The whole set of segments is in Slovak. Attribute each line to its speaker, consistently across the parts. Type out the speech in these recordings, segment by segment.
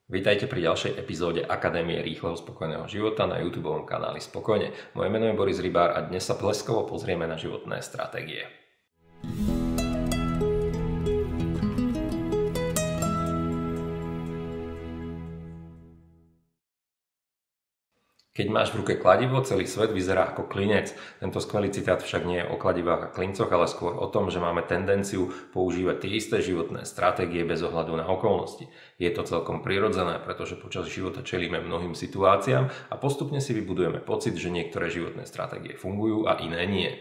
Speaker 1: Vítajte pri ďalšej epizóde Akadémie rýchleho spokojného života na YouTubeovom kanáli Spokojne. Moje meno je Boris Rybár a dnes sa bleskovo pozrieme na životné stratégie. Keď máš v ruke kladivo, celý svet vyzerá ako klinec. Tento skvelý citát však nie je o kladivách a klincoch, ale skôr o tom, že máme tendenciu používať tie isté životné stratégie bez ohľadu na okolnosti. Je to celkom prirodzené, pretože počas života čelíme mnohým situáciám a postupne si vybudujeme pocit, že niektoré životné stratégie fungujú a iné nie.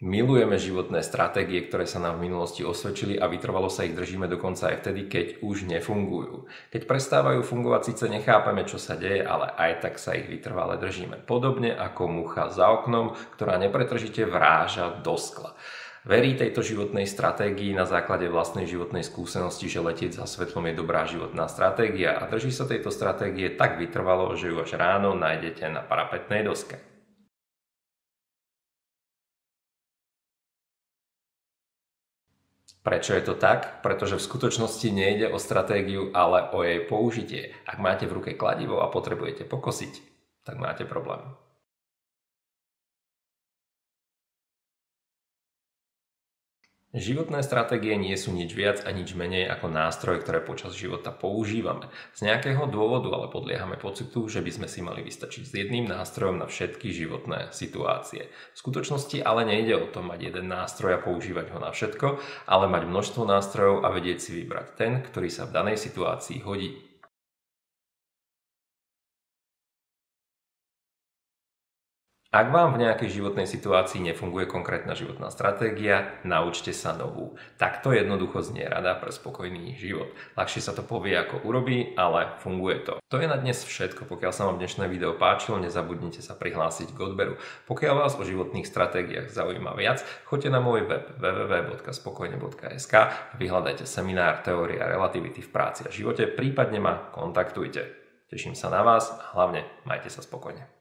Speaker 1: Milujeme životné stratégie, ktoré sa nám v minulosti osvedčili a vytrvalo sa ich držíme dokonca aj vtedy, keď už nefungujú. Keď prestávajú fungovať, síce nechápeme, čo sa deje, ale aj tak sa ich vytrvale držíme. Podobne ako mucha za oknom, ktorá nepretržite vráža do skla. Verí tejto životnej stratégii na základe vlastnej životnej skúsenosti, že letieť za svetlom je dobrá životná stratégia a drží sa tejto stratégie tak vytrvalo, že ju až ráno nájdete na parapetnej doske. Prečo je to tak? Pretože v skutočnosti nejde o stratégiu, ale o jej použitie. Ak máte v ruke kladivo a potrebujete pokosiť, tak máte problém. Životné stratégie nie sú nič viac a nič menej ako nástroj, ktoré počas života používame. Z nejakého dôvodu ale podliehame pocitu, že by sme si mali vystačiť s jedným nástrojom na všetky životné situácie. V skutočnosti ale nejde o tom mať jeden nástroj a používať ho na všetko, ale mať množstvo nástrojov a vedieť si vybrať ten, ktorý sa v danej situácii hodí. Ak vám v nejakej životnej situácii nefunguje konkrétna životná stratégia, naučte sa novú. Takto jednoducho znie rada pre spokojný život. Ľahšie sa to povie ako urobí, ale funguje to. To je na dnes všetko. Pokiaľ sa vám dnešné video páčilo, nezabudnite sa prihlásiť k odberu. Pokiaľ vás o životných stratégiách zaujíma viac, choďte na môj web www.spokojne.sk a vyhľadajte seminár Teória relativity v práci a živote, prípadne ma kontaktujte. Teším sa na vás a hlavne majte sa spokojne.